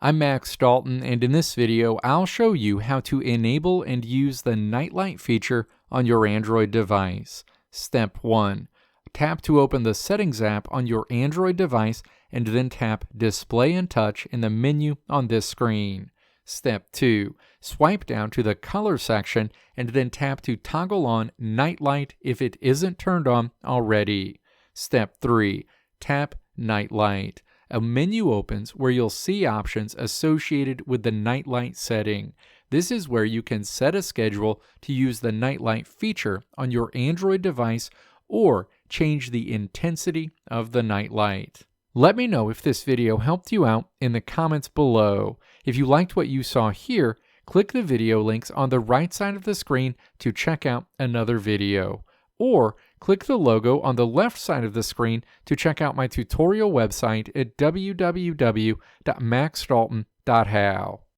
I'm Max Dalton, and in this video, I'll show you how to enable and use the nightlight feature on your Android device. Step 1. Tap to open the Settings app on your Android device and then tap Display and Touch in the menu on this screen. Step 2. Swipe down to the Color section and then tap to toggle on Nightlight if it isn't turned on already. Step 3. Tap Nightlight. A menu opens where you'll see options associated with the nightlight setting. This is where you can set a schedule to use the nightlight feature on your Android device or change the intensity of the nightlight. Let me know if this video helped you out in the comments below. If you liked what you saw here, click the video links on the right side of the screen to check out another video. Or click the logo on the left side of the screen to check out my tutorial website at www.maxdalton.how.